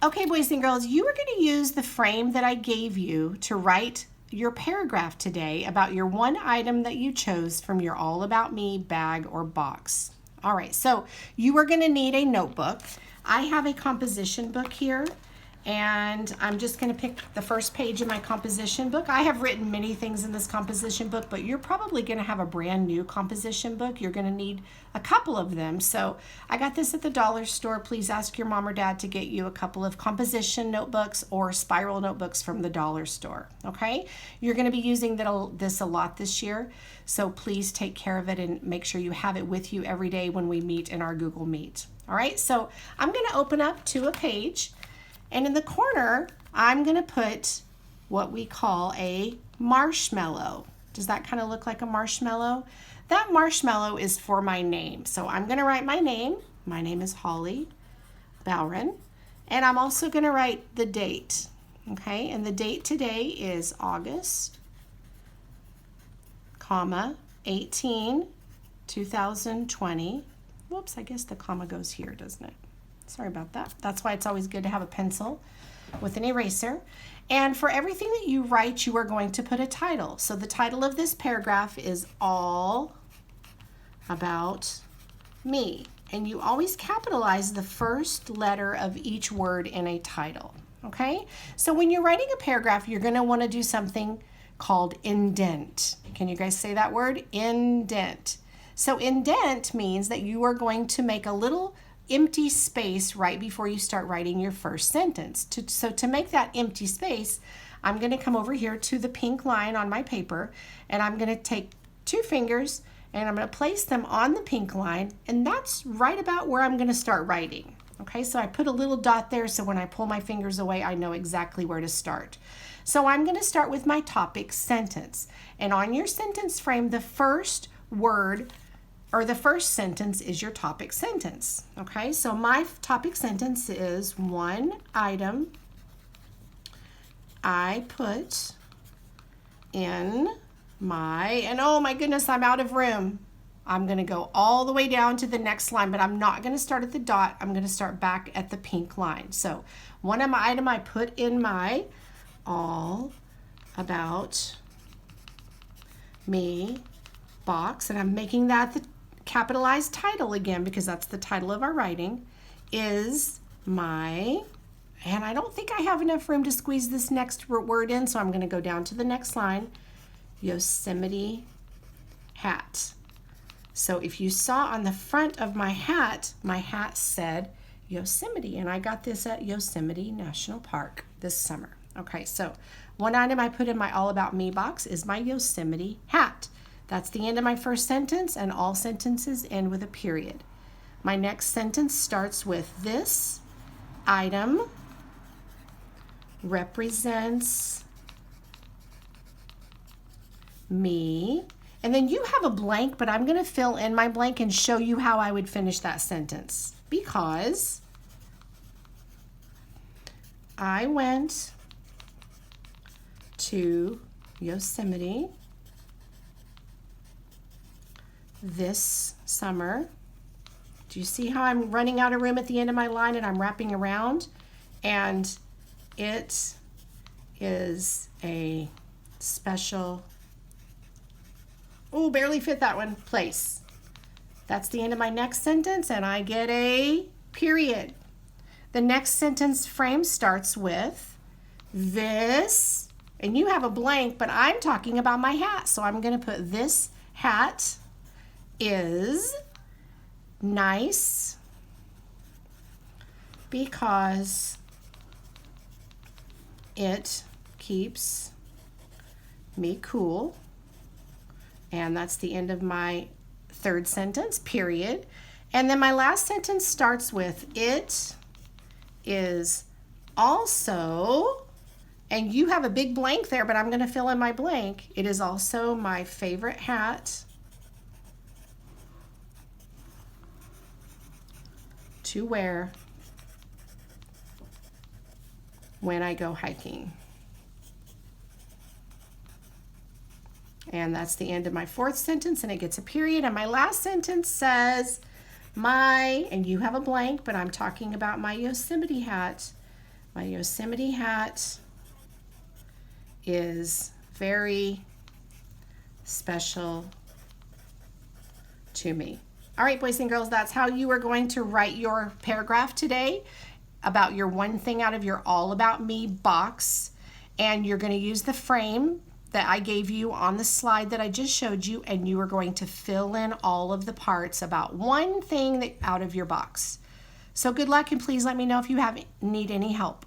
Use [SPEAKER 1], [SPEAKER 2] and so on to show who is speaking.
[SPEAKER 1] Okay, boys and girls, you are going to use the frame that I gave you to write your paragraph today about your one item that you chose from your All About Me bag or box. All right, so you are going to need a notebook. I have a composition book here, and I'm just going to pick the first page of my composition book. I have written many things in this composition book, but you're probably going to have a brand new composition book. You're going to need a couple of them. So I got this at the dollar store. Please ask your mom or dad to get you a couple of composition notebooks or spiral notebooks from the dollar store. Okay, you're going to be using this a lot this year, so please take care of it and make sure you have it with you every day when we meet in our Google Meet. All right, so I'm going to open up to a page, and in the corner I'm going to put what we call a marshmallow. Does that kind of look like a marshmallow? That marshmallow is for my name. So I'm going to write my name. My name is Holly Bowron. And I'm also going to write the date. Okay, and the date today is August, 18, 2020. Whoops, I guess the comma goes here, doesn't it? Sorry about that. That's why it's always good to have a pencil with an eraser. And for everything that you write, you are going to put a title. So the title of this paragraph is All About Me. And you always capitalize the first letter of each word in a title. Okay? So when you're writing a paragraph, you're going to want to do something called indent. Can you guys say that word? Indent. So indent means that you are going to make a little empty space right before you start writing your first sentence. So to make that empty space, I'm going to come over here to the pink line on my paper, and I'm going to take two fingers and I'm going to place them on the pink line, and that's right about where I'm going to start writing. Okay, so I put a little dot there so when I pull my fingers away, I know exactly where to start. So I'm going to start with my topic sentence. And on your sentence frame, the first word or the first sentence is your topic sentence. Okay, so my topic sentence is one item I put in my, and oh my goodness, I'm out of room. I'm going to go all the way down to the next line, but I'm not going to start at the dot. I'm going to start back at the pink line. So one item I put in my All About Me box, and I'm making that the capitalized title again because that's the title of our writing, is my, and I don't think I have enough room to squeeze this next word in, so I'm going to go down to the next line, Yosemite hat. So if you saw on the front of my hat said Yosemite, and I got this at Yosemite National Park this summer. Okay, so one item I put in my All About Me box is my Yosemite hat. That's the end of my first sentence, and all sentences end with a period. My next sentence starts with this item represents me. And then you have a blank, but I'm going to fill in my blank and show you how I would finish that sentence. Because I went to Yosemite this summer. Do you see how I'm running out of room at the end of my line and I'm wrapping around? And it is a special, oh, barely fit that one, place. That's the end of my next sentence, and I get a period. The next sentence frame starts with this, and you have a blank, but I'm talking about my hat, so I'm going to put this hat is nice because it keeps me cool. And that's the end of my third sentence, period. And then my last sentence starts with it is also, and you have a big blank there, but I'm going to fill in my blank. It is also my favorite hat to wear when I go hiking. And that's the end of my fourth sentence, and it gets a period. And my last sentence says, and you have a blank, but I'm talking about my Yosemite hat. My Yosemite hat is very special to me. All right, boys and girls, that's how you are going to write your paragraph today about your one thing out of your All About Me box. And you're going to use the frame that I gave you on the slide that I just showed you, and you are going to fill in all of the parts about one thing that out of your box. So good luck, and please let me know if you need any help.